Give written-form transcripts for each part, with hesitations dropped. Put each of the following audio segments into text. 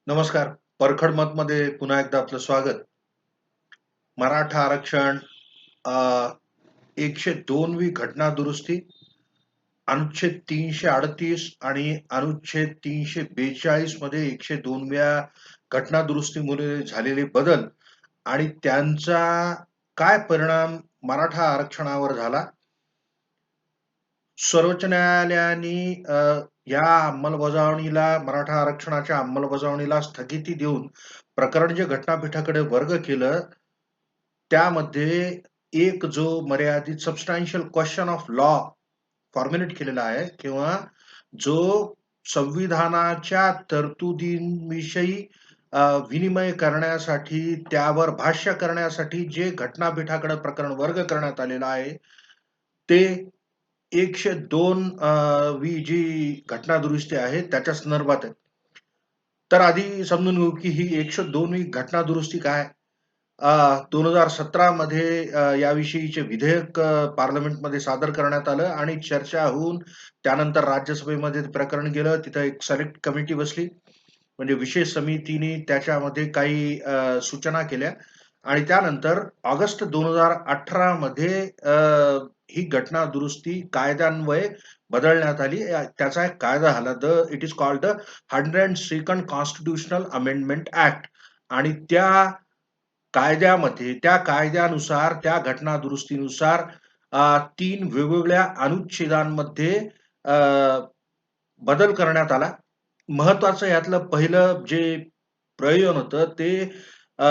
नमस्कार. परखड मतमध्ये पुन्हा एकदा आपलं स्वागत. मराठा आरक्षण अ, 102वी घटना दुरुस्ती, अनुच्छेद 338 आणि अनुच्छेद 342 मध्ये 102व्या घटना दुरुस्तीमुळे झालेले बदल आणि त्यांचा काय परिणाम मराठा आरक्षणावर झाला? सर्वोच्च न्यायालयाने या मराठा आरक्षणाच्या अंमलबजावणीला स्थगिती देऊन प्रकरण जे घटनापीठाकडे वर्ग केलं, त्यामध्ये एक जो मर्यादित substantial question of law formulate केलेला आहे किंवा जो संविधानाच्या तरतुदींविषयी विनिमय करण्यासाठी, त्यावर भाष्य करण्यासाठी जे घटनापीठाकडे प्रकरण वर्ग करण्यात आलेलं आहे, ते 102 वी जी घटना दुरुस्ती आहे त्याच्या संदर्भात आहे. तर आधी समजून घेऊ की ही 102वी घटना दुरुस्ती काय? 2017 मध्ये याविषयीचे विधेयक पार्लमेंटमध्ये सादर करण्यात आलं आणि चर्चा होऊन त्यानंतर राज्यसभेमध्ये ते प्रकरण गेलं. तिथं एक सिलेक्ट कमिटी बसली. म्हणजे विशेष समितीने त्याच्यामध्ये काही सूचना केल्या आणि त्यानंतर ऑगस्ट 2018 मध्ये ही घटना दुरुस्ती कायद्यान्वये बदलण्यात आली. त्याचा एक कायदा आला. It is called the 102nd constitutional amendment act आणि त्या कायद्यानुसार, त्या घटना दुरुस्तीनुसार 3 वेगवेगळ्या अनुच्छेदांमध्ये अ, बदल करण्यात आला. महत्वाचं यातलं पहिलं जे प्रयोजन होतं ते अ,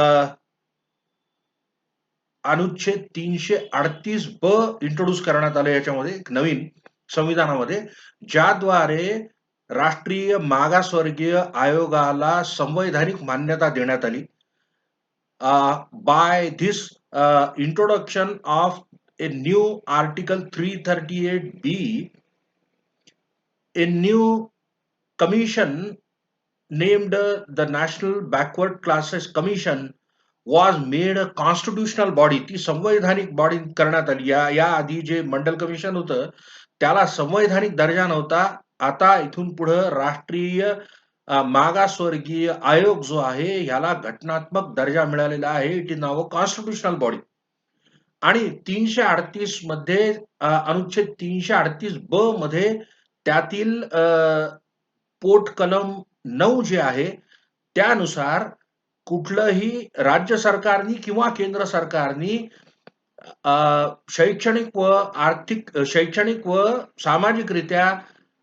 अनुच्छेद 338 ब इंट्रोड्यूस करण्यात आलं याच्यामध्ये एक नवीन संविधानामध्ये, ज्याद्वारे राष्ट्रीय मागासवर्गीय आयोगाला संवैधानिक मान्यता देण्यात आली. By this introduction of a new Article 338B, a new commission named the National Backward Classes Commission was made a constitutional body. ती संवैधानिक बॉडी करण्यात आली. या आधी जे मंडल कमिशन होतं त्याला संवैधानिक दर्जा नव्हता. आता इथून पुढे राष्ट्रीय मागासवर्गीय आयोग जो आहे ह्याला घटनात्मक दर्जा मिळालेला आहे. It is now a constitutional body. आणि 338 मध्ये अनुच्छेद 338 ब मध्ये त्यातील पोट कलम 9 जे आहे त्यानुसार कुठलंही राज्य सरकारनी किंवा केंद्र सरकारनी शैक्षणिक व सामाजिकरित्या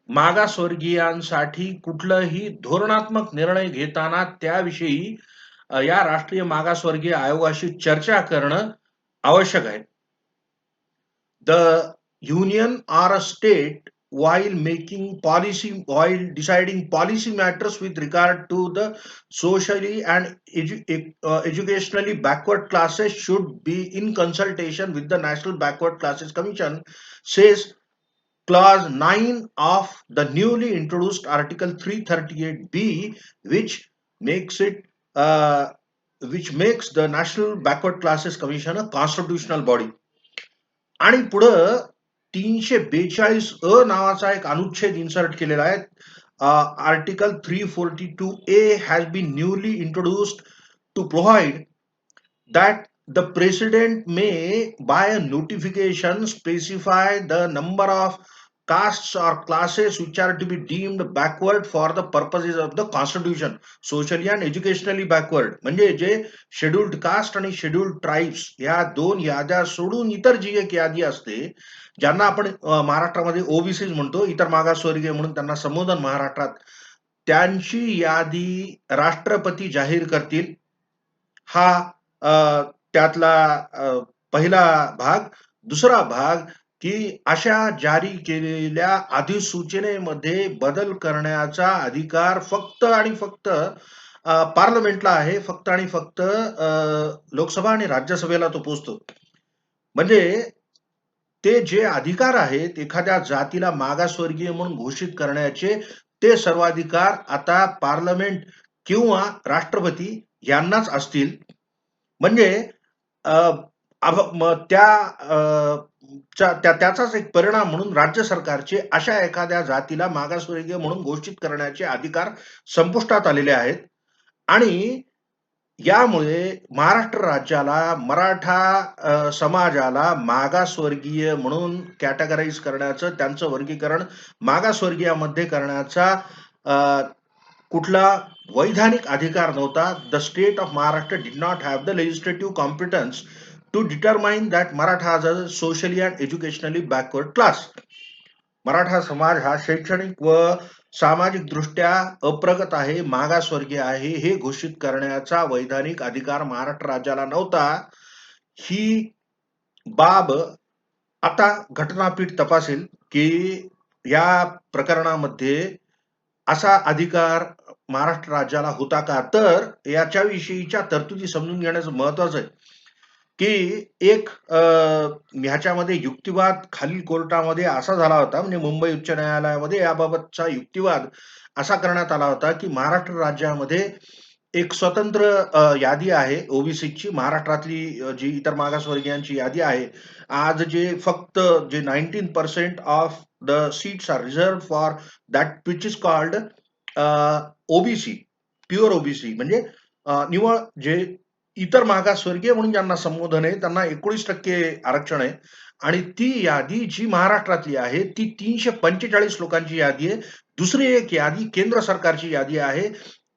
मागासवर्गीयांसाठी कुठलंही धोरणात्मक निर्णय घेताना त्याविषयी या राष्ट्रीय मागासवर्गीय आयोगाशी चर्चा करणं आवश्यक आहे. The union or a state while deciding policy matters with regard to the socially and educationally backward classes should be in consultation with the National Backward Classes Commission, says clause 9 of the newly introduced article 338B, uh, which makes the National Backward Classes Commission a constitutional body. आणि पुढं 342 अ नावाचा एक अनुच्छेद insert केलेला आहे. Article 342A has been newly introduced to provide that the president may by a notification specify the number of castes or classes which are to be deemed backward for the purposes of the constitution, socially and educationally backward. म्हणजे जे scheduled caste आणि scheduled tribes या दोन याद्या सोडून इतर जी एक यादी असते, ज्यांना आपण महाराष्ट्रामध्ये ओबीसी म्हणतो, इतर मागासवर्गीय म्हणून त्यांना संबोधन महाराष्ट्रात, त्यांची यादी राष्ट्रपती जाहीर करतील. हा त्यातला पहिला भाग. दुसरा भाग की अशा जारी केलेल्या अधिसूचनेमध्ये बदल करण्याचा अधिकार फक्त आणि फक्त पार्लमेंटला आहे. फक्त आणि फक्त लोकसभा आणि राज्यसभेला तो पोचतो. म्हणजे ते जे अधिकार आहेत एखाद्या जातीला मागासवर्गीय म्हणून घोषित करण्याचे, ते सर्वाधिकार आता पार्लमेंट किंवा राष्ट्रपती यांनाच असतील. म्हणजे त्याचाच एक परिणाम म्हणून राज्य सरकारचे अशा एखाद्या जातीला मागासवर्गीय म्हणून घोषित करण्याचे अधिकार संपुष्टात आलेले आहेत. आणि यामुळे महाराष्ट्र राज्याला मराठा समाजाला मागासवर्गीय म्हणून कॅटेगराईज करण्याचं, त्यांचं वर्गीकरण मागासवर्गीयामध्ये करण्याचा अ, कुठला वैधानिक अधिकार नव्हता. The state of Maharashtra did not have the legislative competence to determine that Maratha as a socially and educationally backward class. Maratha समाज हा शैक्षणिक व सामाजिक दृष्ट्या अप्रगत आहे, मागासवर्गीय आहे, हे घोषित करण्याचा वैधानिक अधिकार महाराष्ट्र राज्याला नव्हता. ही बाब आता घटनापीठ तपासेल की या प्रकरणामध्ये असा अधिकार महाराष्ट्र राज्याला होता का. तर याच्याविषयीच्या तरतुदी समजून घेण्याचं महत्वाचं आहे की एक ह्याच्यामध्ये युक्तिवाद खालील कोर्टामध्ये असा झाला होता, म्हणजे मुंबई उच्च न्यायालयामध्ये याबाबतचा युक्तिवाद असा करण्यात आला होता की महाराष्ट्र राज्यामध्ये एक स्वतंत्र यादी आहे ओबीसीची, महाराष्ट्रातली जी इतर मागासवर्गीयांची यादी आहे. आज जे फक्त जे 19% of the seats are reserved for that which is called OBC, pure OBC, म्हणजे निव्वळ जे इतर मागासवर्गीय म्हणून ज्यांना संबोधन आहे त्यांना 19% आरक्षण आहे. आणि ती यादी जी महाराष्ट्रातली आहे ती 345 लोकांची यादी आहे. दुसरी एक यादी केंद्र सरकारची यादी आहे.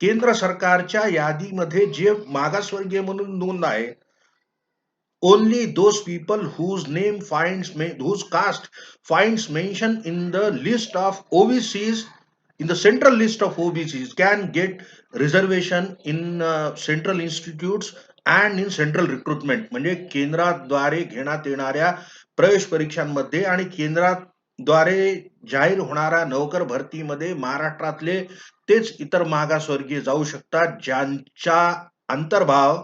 केंद्र सरकारच्या यादीमध्ये जे मागासवर्गीय म्हणून नोंद आहे, only those people whose name finds whose caste finds mention in the list of OBCs, in the central list of OBCs, can get reservation in central institutes and in central recruitment. म्हणजे केंद्राद्वारे घेण्यात येणाऱ्या प्रवेश परीक्षांमध्ये आणि केंद्राद्वारे जाहीर होणाऱ्या नोकर भरतीमध्ये महाराष्ट्रातले तेच इतर मागासवर्गीय जाऊ शकतात, ज्यांचा अंतर्भाव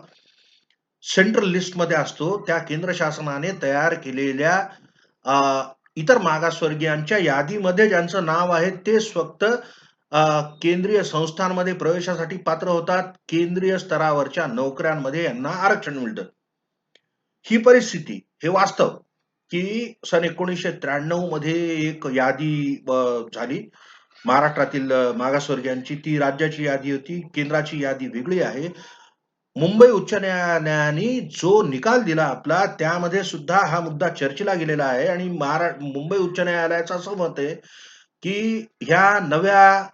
सेंट्रल लिस्ट मध्ये असतो. त्या केंद्र शासनाने तयार केलेल्या इतर मागासवर्गीयांच्या यादीमध्ये ज्यांचं नाव आहे तेच फक्त केंद्रीय संस्थांमध्ये प्रवेशासाठी पात्र होतात. केंद्रीय स्तरावरच्या नोकऱ्यांमध्ये यांना आरक्षण मिळतं. ही परिस्थिती, हे वास्तव की सन 1993 मध्ये एक यादी झाली महाराष्ट्रातील मागासवर्गीयांची. ती राज्याची यादी होती, केंद्राची यादी वेगळी आहे. मुंबई उच्च न्यायालयाने जो निकाल दिला आपला, त्यामध्ये सुद्धा हा मुद्दा चर्चेला गेलेला आहे. आणि मुंबई उच्च न्यायालयाचं असं मत आहे की ह्या नव्या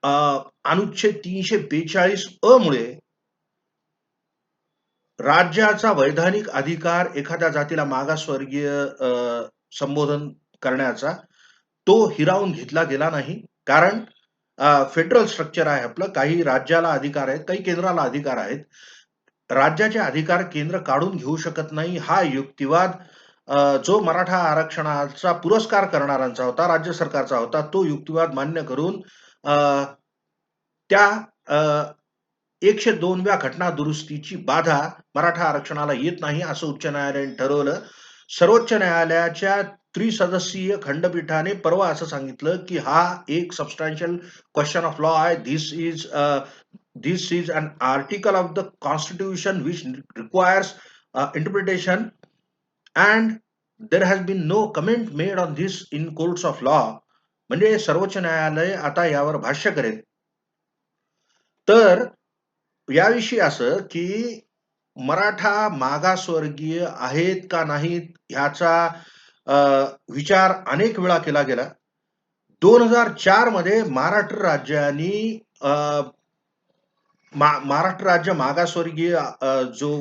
अनुच्छेद 342 अ मुळे राज्याचा वैधानिक अधिकार एखाद्या जातीला मागासवर्गीय संबोधन करण्याचा तो हिरावून घेतला गेला नाही. कारण फेडरल स्ट्रक्चर आहे आपलं. काही राज्याला अधिकार आहेत, काही केंद्राला अधिकार आहेत. राज्याचे अधिकार केंद्र काढून घेऊ शकत नाही, हा युक्तिवाद जो मराठा आरक्षणाचा पुरस्कार करणाऱ्यांचा होता, राज्य सरकारचा होता, तो युक्तिवाद मान्य करून त्या 102व्या घटना दुरुस्तीची बाधा मराठा आरक्षणाला येत नाही असं उच्च न्यायालयाने ठरवलं. सर्वोच्च न्यायालयाच्या त्रिसदस्यीय खंडपीठाने परवा असं सांगितलं की हा एक सबस्टॅन्शियल क्वेश्चन ऑफ लॉ आहे. This is an article of the constitution which requires interpretation and there has been no comment made on this in courts of law. म्हणजे सर्वोच्च न्यायालय आता यावर भाष्य करेल. तर याविषयी असं की मराठा मागासवर्गीय आहेत का नाहीत ह्याचा विचार अनेक वेळा केला गेला. 2004 मध्ये महाराष्ट्र राज्याने महाराष्ट्र राज्य मागासवर्गीय जो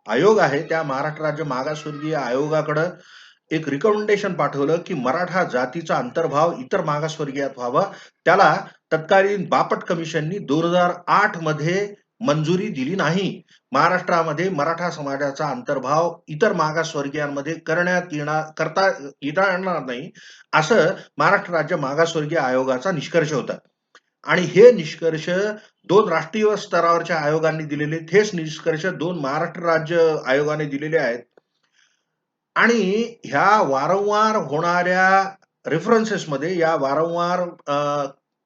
आयोग आहे, त्या महाराष्ट्र राज्य मागासवर्गीय आयोगाकडे एक रिकमेंडेशन पाठवलं की मराठा जातीचा अंतर्भाव इतर मागासवर्गीयात व्हावा. त्याला तत्कालीन बापट कमिशननी 2008 मध्ये मंजुरी दिली नाही. महाराष्ट्रामध्ये मराठा समाजाचा अंतर्भाव इतर मागासवर्गीयांमध्ये करता येणार नाही, असं महाराष्ट्र राज्य मागासवर्गीय आयोगाचा निष्कर्ष होता. आणि हे निष्कर्ष 2 राष्ट्रीय स्तरावरच्या आयोगांनी दिलेले, हेच निष्कर्ष 2 महाराष्ट्र राज्य आयोगाने दिलेले आहेत. आणि ह्या वारंवार होणाऱ्या रेफरन्सेसमध्ये, या वारंवार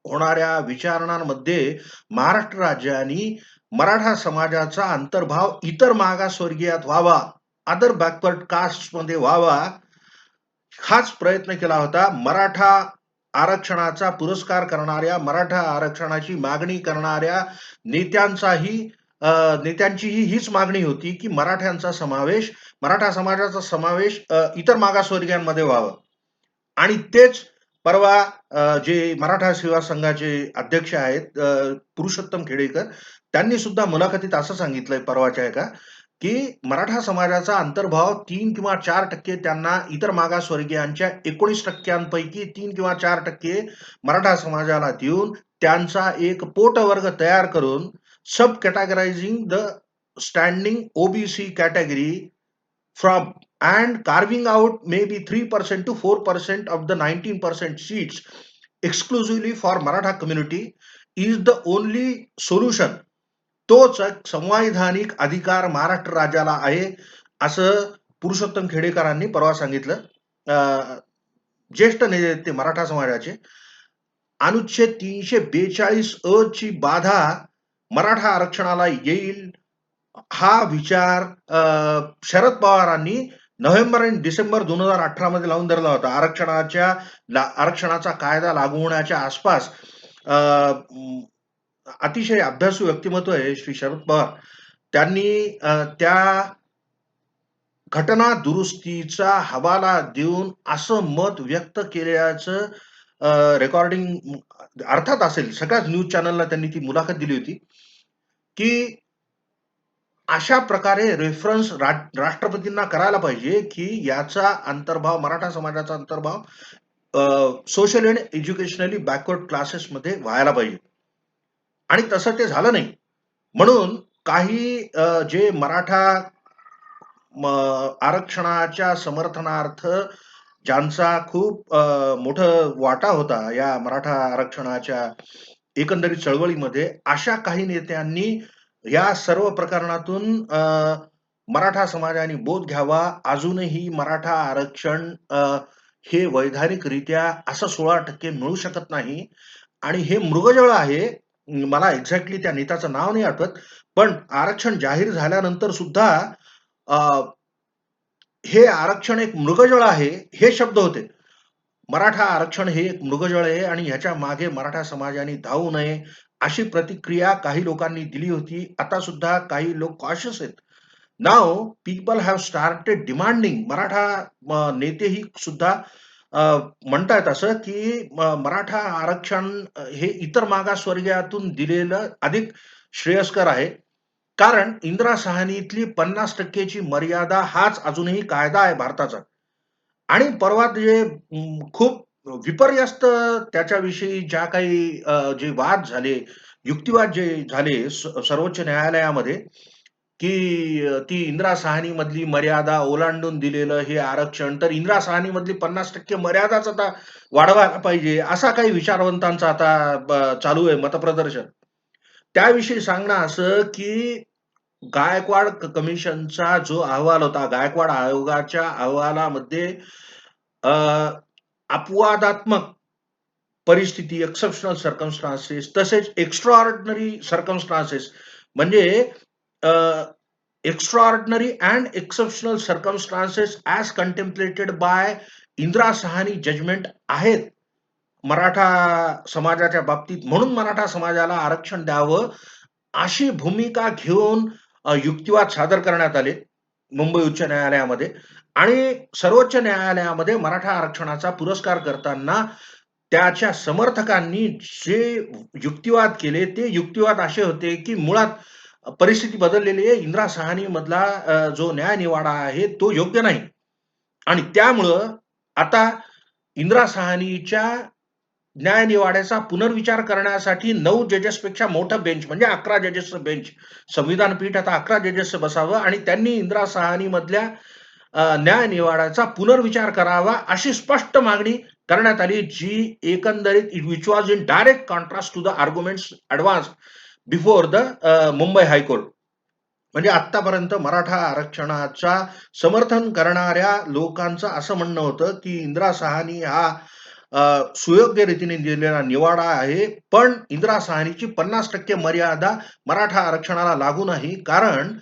होणाऱ्या विचारणांमध्ये महाराष्ट्र राज्याने मराठा समाजाचा अंतर्भाव इतर मागासवर्गीयात व्हावा, अदर बॅकवर्ड कास्ट मध्ये व्हावा, हाच प्रयत्न केला होता. मराठा आरक्षणाचा पुरस्कार करणाऱ्या, मराठा आरक्षणाची मागणी करणाऱ्या नेत्यांचाही नेत्यांचीही हीच मागणी होती, की मराठा समाजाचा समावेश इतर मागासवर्गीयांमध्ये व्हावा. आणि तेच परवा जे मराठा सेवा संघाचे अध्यक्ष आहेत पुरुषोत्तम खेडेकर, त्यांनी सुद्धा मुलाखतीत असं सांगितलंय परवाच्या एका, की मराठा समाजाचा अंतर्भाव 3 किंवा 4% त्यांना इतर मागासवर्गीयांच्या 19% 3 किंवा 4% मराठा समाजाला देऊन त्यांचा एक पोटवर्ग तयार करून subcategorising the standing OBC category from and carving out maybe 3% to 4% of the 19% seats exclusively for Maratha community is the only solution. तोच एक संवैधानिक अधिकार महाराष्ट्र राज्याला आहे असं पुरुषोत्तम खेडेकरांनी परवा सांगितलं. ज्येष्ठ नेते मराठा समाजाचे अनुच्छेद 342 अ ची बाधा मराठा आरक्षणाला येईल हा विचार शरद पवारांनी नोव्हेंबर आणि डिसेंबर 2018 मध्ये लावून धरला होता. आरक्षणाचा कायदा लागू होण्याच्या आसपास अतिशय अभ्यासू व्यक्तिमत्व आहे श्री शरद पवार. त्यांनी त्या घटना दुरुस्तीचा हवाला देऊन असं मत व्यक्त केल्याचं रेकॉर्डिंग अर्थात असेल. सगळ्याच न्यूज चॅनलला त्यांनी ती मुलाखत दिली होती, की अशा प्रकारे रेफरन्स राष्ट्रपतींना करायला पाहिजे, की याचा अंतर्भाव मराठा समाजाचा अंतर्भाव सोशल अँड एज्युकेशनली बॅकवर्ड क्लासेसमध्ये व्हायला पाहिजे. आणि तसं ते झालं नाही. म्हणून काही जे मराठा आरक्षणाच्या समर्थनार्थ ज्यांचा खूप मोठा वाटा होता या मराठा आरक्षणाच्या एकंदरीत चळवळीमध्ये, अशा काही नेत्यांनी या सर्व प्रकरणातून मराठा समाजाने बोध घ्यावा. अजूनही मराठा आरक्षण हे वैधानिकरित्या असं 16% मिळू शकत नाही आणि हे मृगजळ आहे. मला एक्झॅक्टली त्या नेत्याचं नाव नाही आठवत, पण आरक्षण जाहीर झाल्यानंतर सुद्धा हे आरक्षण एक मृगजळ आहे हे शब्द होते. मराठा आरक्षण हे एक मृगजळ आहे आणि ह्याच्या मागे मराठा समाजाने धावू नये अशी प्रतिक्रिया काही लोकांनी दिली होती. आता सुद्धा काही लोक कॉशियस आहेत. Now people have started demanding. Maratha नेतेही सुद्धा म्हणतायत असं, की मराठा आरक्षण हे इतर मागासवर्गीयातून दिलेलं अधिक श्रेयस्कर आहे. कारण इंदिरा साहनीतली 50% ची मर्यादा हाच अजूनही कायदा आहे भारताचा. आणि परवा जे खूप विपर्यस्त त्याच्याविषयी ज्या काही जे वाद झाले, युक्तिवाद जे झाले सर्वोच्च न्यायालयामध्ये, की ती इंदिरा साहनी मधली मर्यादा ओलांडून दिलेलं हे आरक्षण, तर इंदिरा साहनी मधली 50% मर्यादाच आता वाढवायला पाहिजे, असा काही विचारवंतांचा आता चालू आहे मतप्रदर्शन. त्याविषयी सांगणं असं, की गायकवाड कमिशनचा जो अहवाल होता, गायकवाड आयोगाच्या अहवालामध्ये अपवादात्मक परिस्थिती, एक्सेप्शनल सर्कमस्टान्सेस तसेच एक्स्ट्राऑर्डिनरी सर्कमस्टान्सेस म्हणजे extraordinary and exceptional circumstances as contemplated by Indira Sawhney judgment आहेत मराठा समाजाच्या बाबतीत. म्हणून मराठा समाजाला आरक्षण द्यावं अशी भूमिका घेऊन युक्तिवाद सादर करण्यात आले मुंबई उच्च न्यायालयामध्ये. आणि सर्वोच्च न्यायालयामध्ये मराठा आरक्षणाचा पुरस्कार करताना त्याच्या समर्थकांनी जे युक्तिवाद केले ते युक्तिवाद असे होते, की मुळात परिस्थिती बदललेली आहे. इंदिरा साहनी मधला जो न्यायनिवाडा आहे तो योग्य नाही आणि त्यामुळं आता इंदिरा साहनीच्या न्यायनिवाड्याचा पुनर्विचार करण्यासाठी 9 जजेसपेक्षा मोठं बेंच म्हणजे 11 जजेसचं बेंच, संविधान पीठ आता 11 जजेसचं बसावं आणि त्यांनी इंदिरा साहनी मधल्या न्यायनिवाड्याचा पुनर्विचार करावा अशी स्पष्ट मागणी करण्यात आली, जी एकंदरीत which was in direct contrast to the arguments advanced before the Mumbai high court. म्हणजे आतापर्यंत मराठा आरक्षणाचा समर्थन करणाऱ्या लोकांचं असं म्हणणं होतं, की इंदिरा साहनी हा सुयोग्य रीतीने दिलेला निवाडा आहे, पण इंदिरा साहनीची 50% मर्यादा मराठा आरक्षणाला लागू नाही. कारण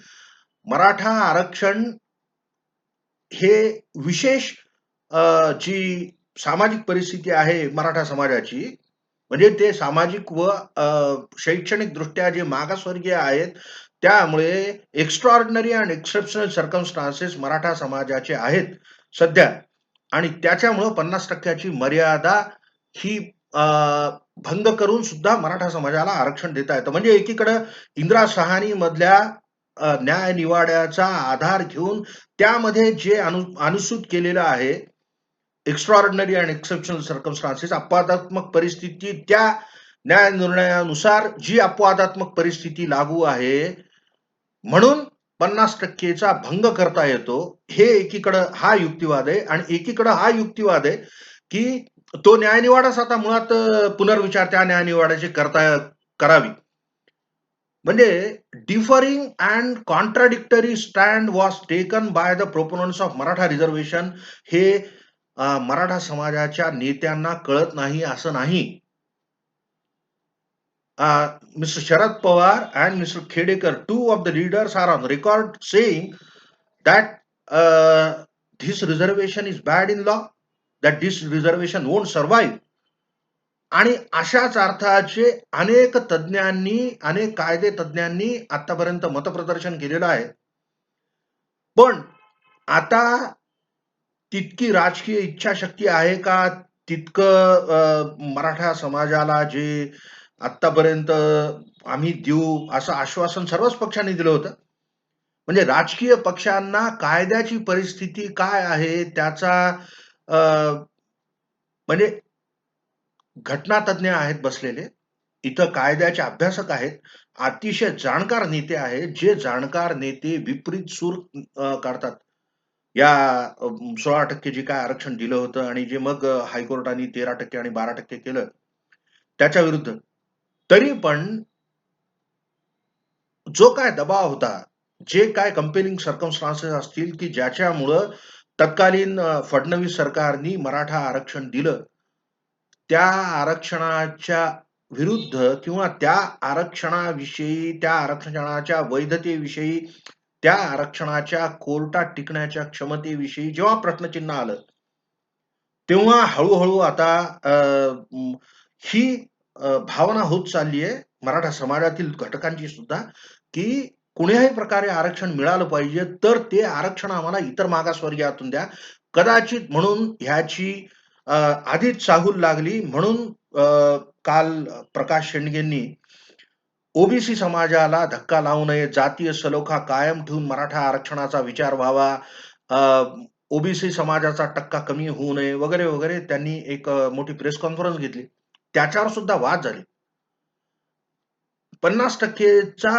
मराठा आरक्षण हे विशेष जी सामाजिक परिस्थिती आहे मराठा समाजाची, म्हणजे ते सामाजिक व शैक्षणिक दृष्ट्या जे मागासवर्गीय आहेत, त्यामुळे extraordinary end exceptional circumstances Maratha समाजाचे आहेत सध्या आणि त्याच्यामुळं 50% ची मर्यादा ही अ, भंग करून सुद्धा मराठा समाजाला आरक्षण देता येतं. म्हणजे एकीकडं इंदिरा सहानीमधल्या न्याय निवाड्याचा आधार घेऊन त्यामध्ये जे अनुसूत केलेलं आहे, एक्स्ट्राऑर्डिनरी एंड एक्सेप्शनल सर्कमस्टान्सेस अपवादात्मक परिस्थिती त्या न्याय निर्णयानुसार जी अपवादात्मक परिस्थिती लागू आहे, म्हणून 50% चा भंग करता येतो. हे एकीकडं हा युक्तिवाद आहे आणि एकीकडं हा युक्तिवाद आहे, की तो न्यायनिवाडाच आता मुळात पुनर्विचार त्या न्यायनिवाड्याची करावी. म्हणजे differing and contradictory stand was taken by the proponents of Maratha reservation हे मराठा समाजाच्या नेत्यांना कळत नाही असं नाही. Mr. Sharad Pawar and Mr. Khedekar, two of the leaders, are on record saying that this reservation is bad in law, that this reservation won't survive. आणि अशाच अर्थाचे अनेक तज्ञांनी, अनेक कायदे तज्ञांनी आतापर्यंत मतप्रदर्शन केलेलं आहे. पण आता तितकी राजकीय इच्छाशक्ती आहे का? तितकं मराठा समाजाला जे आत्तापर्यंत आम्ही देऊ असं आश्वासन सर्वच पक्षांनी दिलं होतं. म्हणजे राजकीय पक्षांना कायद्याची परिस्थिती काय आहे त्याचा अ, म्हणजे घटनातज्ञ आहेत बसलेले. इथं कायद्याचे अभ्यासक आहेत. अतिशय जाणकार नेते आहेत. जे जाणकार नेते विपरीत सूर काढतात. या 16% जे काय आरक्षण दिलं होतं आणि जे मग हायकोर्टाने 13% आणि 12% केलं त्याच्या विरुद्ध. तरी पण जो काय दबाव होता, जे काय कंपेलिंग सर्कमस्टान्सेस असतील, की ज्याच्यामुळं तत्कालीन फडणवीस सरकारनी मराठा आरक्षण दिलं. त्या आरक्षणाच्या विरुद्ध किंवा त्या आरक्षणाविषयी, त्या आरक्षणाच्या वैधतेविषयी, त्या आरक्षणाच्या कोर्टात टिकण्याच्या क्षमतेविषयी जेव्हा प्रश्नचिन्ह आलं, तेव्हा हळू-हळू आता ही भावना होत चालली आहे मराठा समाजातील घटकांची सुद्धा, की कुण्याही प्रकारे आरक्षण मिळालं पाहिजे, तर ते आरक्षण आम्हाला इतर मागासवर्गीयातून द्या. कदाचित म्हणून ह्याची आधीच चाहूल लागली म्हणून काल प्रकाश शेंडगेंनी ओबीसी समाजाला धक्का लावू नये, जातीय सलोखा कायम ठेवून मराठा आरक्षणाचा विचार व्हावा, ओबीसी समाजाचा टक्का कमी होऊ नये वगैरे, वगैरे त्यांनी एक मोठी प्रेस कॉन्फरन्स घेतली. त्याच्यावर सुद्धा वाद झाले. 50% चा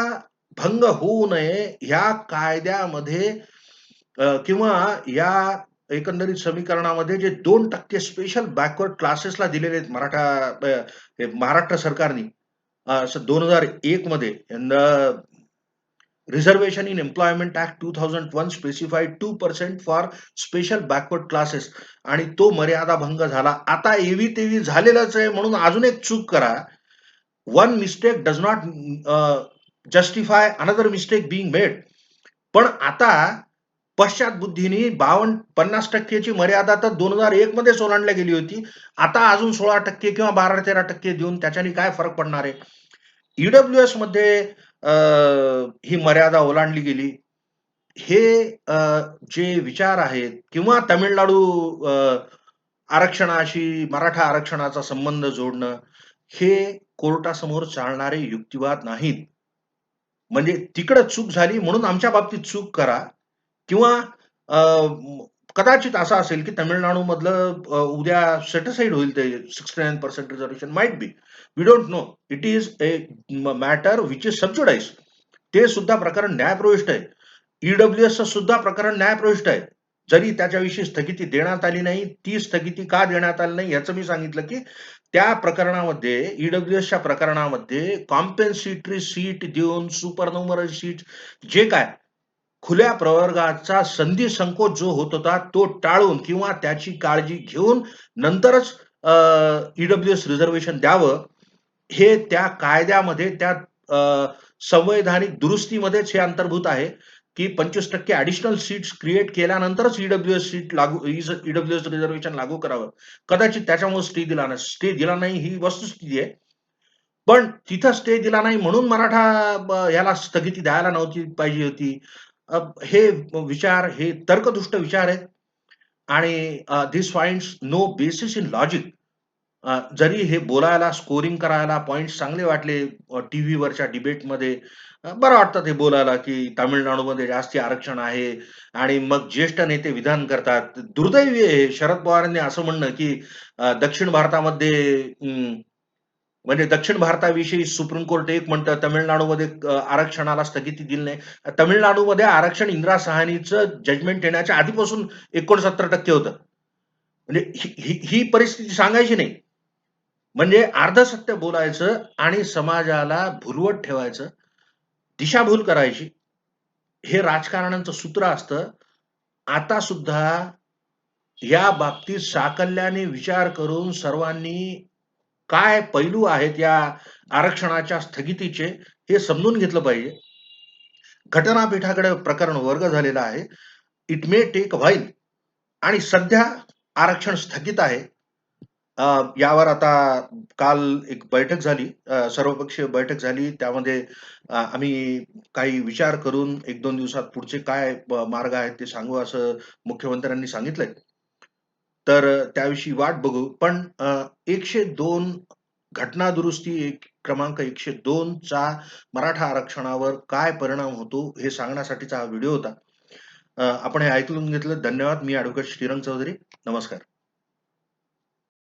भंग होऊ नये ह्या कायद्यामध्ये किंवा या एकंदरीत समीकरणामध्ये जे 2% स्पेशल बॅकवर्ड क्लासेसला दिलेले आहेत महाराष्ट्र सरकारनी 2001 मध्ये Reservation in Employment Act 2001 specified 2% for special backward classes आणि तो मर्यादा भंग झाला. आता एवी-तेवी झालेलंच आहे म्हणून अजून एक चूक करा. One mistake does not justify another mistake being made. पण आता पश्चात बुद्धीने 50% ची मर्यादा तर 2001 मध्येच ओलांडली गेली होती. आता अजून 16% किंवा 12-13% देऊन त्याच्याने काय फरक पडणार आहे? ईडब्ल्यूएस मध्ये ही मर्यादा ओलांडली गेली. हे जे विचार आहेत किंवा तामिळनाडू आरक्षणाशी मराठा आरक्षणाचा संबंध जोडणं, हे कोर्टासमोर चालणारे युक्तिवाद नाहीत. म्हणजे तिकडं चूक झाली म्हणून आमच्या बाबतीत चूक करा किंवा अ, कदाचित असं असेल की तामिळनाडूमधलं उद्या सेट असाइड होईल ते 69% reservation might be. We don't know. It is a matter which is sub judice. ते सुद्धा प्रकरण न्यायप्रविष्ट आहे. ईडब्ल्यूएसचं सुद्धा प्रकरण न्यायप्रविष्ट आहे. जरी त्याच्याविषयी स्थगिती देण्यात आली नाही, ती स्थगिती का देण्यात आली नाही याचं मी सांगितलं, की त्या प्रकरणामध्ये ईडब्ल्यूएसच्या प्रकरणामध्ये कॉम्पेन्सेटरी सीट देऊन सुपरन्युमररी सीट जे काय खुल्या प्रवर्गाचा संधी संकोच जो होत होता तो टाळून किंवा त्याची काळजी घेऊन नंतरच ईडब्ल्यूएस रिझर्व्हेशन द्यावं हे त्या कायद्यामध्ये त्या संवैधानिक दुरुस्तीमध्येच हे अंतर्भूत आहे. की 25% ॲडिशनल सीट्स क्रिएट केल्यानंतरच ईडब्ल्यूएस सीट लागू ईडब्ल्यूएस रिझर्व्हेशन लागू करावं. कदाचित त्याच्यामुळे स्टे दिला नाही. स्टे दिला नाही ही वस्तुस्थिती आहे. पण तिथं स्टे दिला नाही म्हणून मराठा ह्याला स्थगिती द्यायला नव्हती पाहिजे होती. हे विचार हे तर्कदुष्ट विचार आहेत आणि this finds no basis in logic. जरी हे बोलायला, स्कोरिंग करायला पॉइंट्स चांगले वाटले टीव्हीवरच्या डिबेटमध्ये बरं वाटतं ते बोलायला, की तामिळनाडूमध्ये जास्ती आरक्षण आहे आणि मग ज्येष्ठ नेते विधान करतात. दुर्दैवी आहे शरद पवारांनी असं म्हणणं, की दक्षिण भारतामध्ये म्हणजे दक्षिण भारताविषयी सुप्रीम कोर्ट एक म्हणतं, तामिळनाडूमध्ये आरक्षणाला स्थगिती दिली नाही. तामिळनाडूमध्ये आरक्षण इंदिरा साहनीचं जजमेंट येण्याच्या आधीपासून 69% होतं. म्हणजे ही परिस्थिती सांगायची नाही. म्हणजे अर्धं सत्य बोलायचं आणि समाजाला भुलवत ठेवायचं, दिशाभूल करायची. हे राजकारण्यांचं सूत्र असतं. आता सुद्धा या बाबतीत साकल्याने विचार करून सर्वांनी काय पैलू आहेत या आरक्षणाच्या स्थगितीचे हे समजून घेतलं पाहिजे. घटनापीठाकडे प्रकरण वर्ग झालेलं आहे. It may take a while आणि सध्या आरक्षण स्थगित आहे. यावर आता काल एक बैठक झाली, सर्वपक्षीय बैठक झाली. त्यामध्ये आम्ही काही विचार करून 1-2 दिवसात पुढचे काय मार्ग आहेत ते सांगू असं मुख्यमंत्र्यांनी सांगितलंय. तर त्याविषयी वाट बघू. पण 102 घटना दुरुस्ती क्रमांक 102 चा मराठा आरक्षणावर काय परिणाम होतो हे सांगण्यासाठीचा हा व्हिडिओ होता. आपण हे ऐकून घेतलं. धन्यवाद. मी ॲडव्होकेट श्रीरंग चौधरी. नमस्कार.